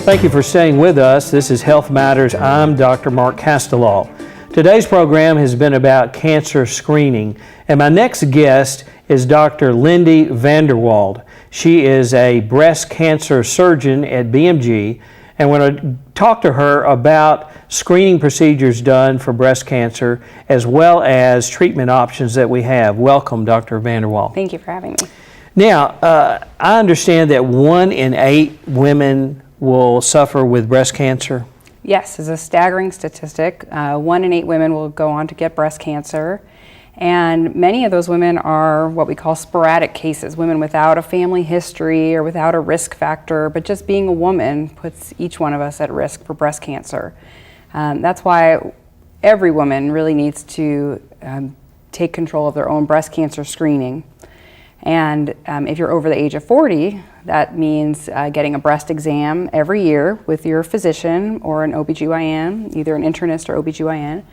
Thank you for staying with us. This is Health Matters. I'm Dr. Mark Castellaw. Today's program has been about cancer screening, and my next guest is Dr. Lindi Vanderwalde. She is a breast cancer surgeon at BMG, and we're going to talk to her about screening procedures done for breast cancer as well as treatment options that we have. Welcome, Dr. Vanderwalde. Thank you for having me. Now, I understand that 1 in 8 women will suffer with breast cancer. Yes, it's a staggering statistic. 1 in 8 women will go on to get breast cancer, and many of those women are what we call sporadic cases, women without a family history or without a risk factor, but just being a woman puts each one of us at risk for breast cancer. That's why every woman really needs to take control of their own breast cancer screening. And if you're over the age of 40, that means getting a breast exam every year with your physician or an OBGYN, either an internist or OBGYN,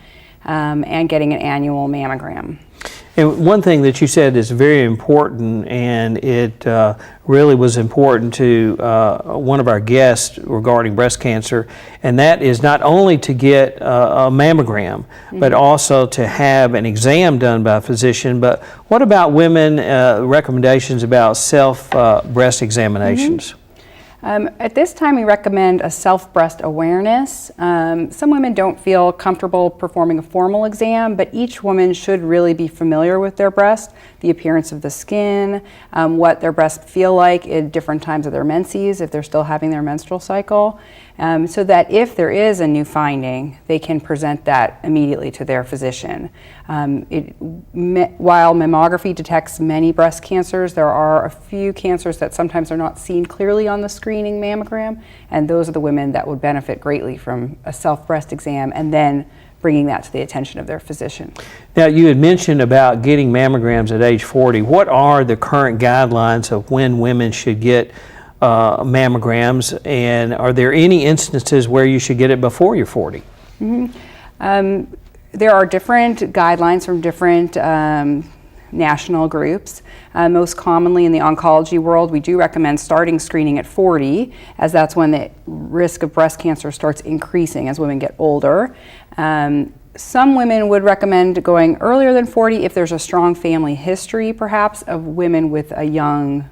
and getting an annual mammogram. And one thing that you said is very important, and it really was important to one of our guests regarding breast cancer, and that is not only to get a mammogram, but also to have an exam done by a physician. But what about women, recommendations about self-breast examinations? At this time, we recommend a self-breast awareness. Some women don't feel comfortable performing a formal exam, but each woman should really be familiar with their breast, the appearance of the skin, what their breasts feel like at different times of their menses, if they're still having their menstrual cycle, so that if there is a new finding, they can present that immediately to their physician. While mammography detects many breast cancers, there are a few cancers that sometimes are not seen clearly on the screening mammogram, and those are the women that would benefit greatly from a self-breast exam and then bringing that to the attention of their physician. Now, you had mentioned about getting mammograms at age 40. What are the current guidelines of when women should get mammograms, and are there any instances where you should get it before you're 40? There are different guidelines from different national groups. Most commonly in the oncology world, we do recommend starting screening at 40, as that's when the risk of breast cancer starts increasing as women get older. Some women would recommend going earlier than 40 if there's a strong family history, perhaps, of women with a young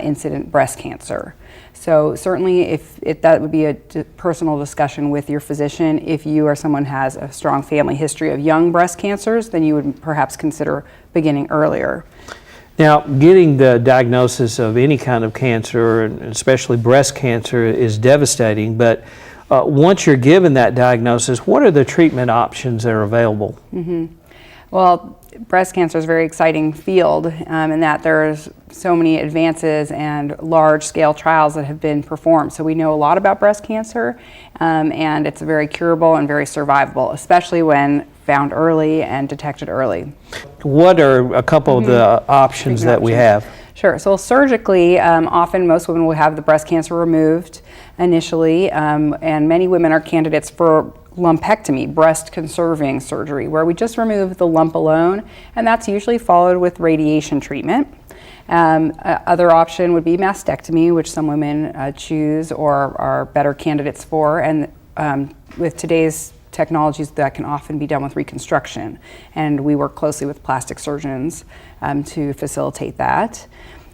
incident breast cancer. So certainly if that would be a personal discussion with your physician. If you or someone has a strong family history of young breast cancers, then you would perhaps consider beginning earlier. Now, getting the diagnosis of any kind of cancer, and especially breast cancer, is devastating, but once you're given that diagnosis, what are the treatment options that are available? Well, breast cancer is a very exciting field in that there's so many advances and large-scale trials that have been performed. So we know a lot about breast cancer, and it's very curable and very survivable, especially when found early and detected early. What are a couple of the options that we have? Sure. So surgically, often most women will have the breast cancer removed initially, and many women are candidates for lumpectomy, breast conserving surgery, where we just remove the lump alone, and that's usually followed with radiation treatment. Other option would be mastectomy, which some women choose or are better candidates for, and with today's technologies, that can often be done with reconstruction, and we work closely with plastic surgeons to facilitate that.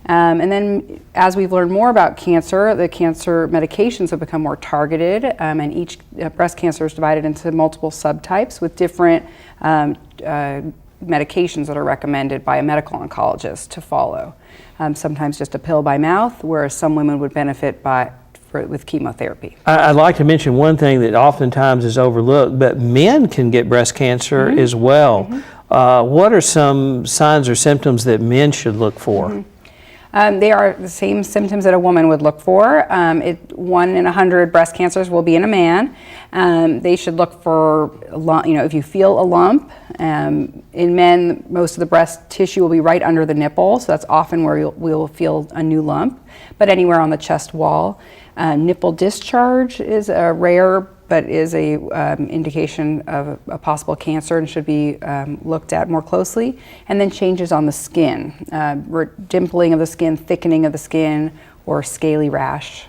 And then as we've learned more about cancer, the cancer medications have become more targeted, and each breast cancer is divided into multiple subtypes with different medications that are recommended by a medical oncologist to follow. Sometimes just a pill by mouth, whereas some women would benefit with chemotherapy. I'd like to mention one thing that oftentimes is overlooked, but men can get breast cancer as well. What are some signs or symptoms that men should look for? They are the same symptoms that a woman would look for. 1 in 100 breast cancers will be in a man. They should look for, if you feel a lump. In men, most of the breast tissue will be right under the nipple, so that's often where we'll feel a new lump, but anywhere on the chest wall. Nipple discharge is rare, but is a indication of a possible cancer and should be looked at more closely. And then changes on the skin, dimpling of the skin, thickening of the skin, or scaly rash.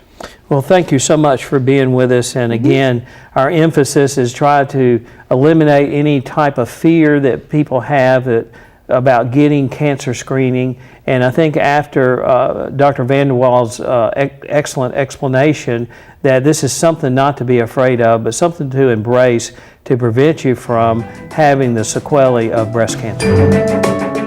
Well, thank you so much for being with us. And again, our emphasis is try to eliminate any type of fear that people have about getting cancer screening. And I think after Dr. Vanderwalde's excellent explanation that this is something not to be afraid of, but something to embrace to prevent you from having the sequelae of breast cancer.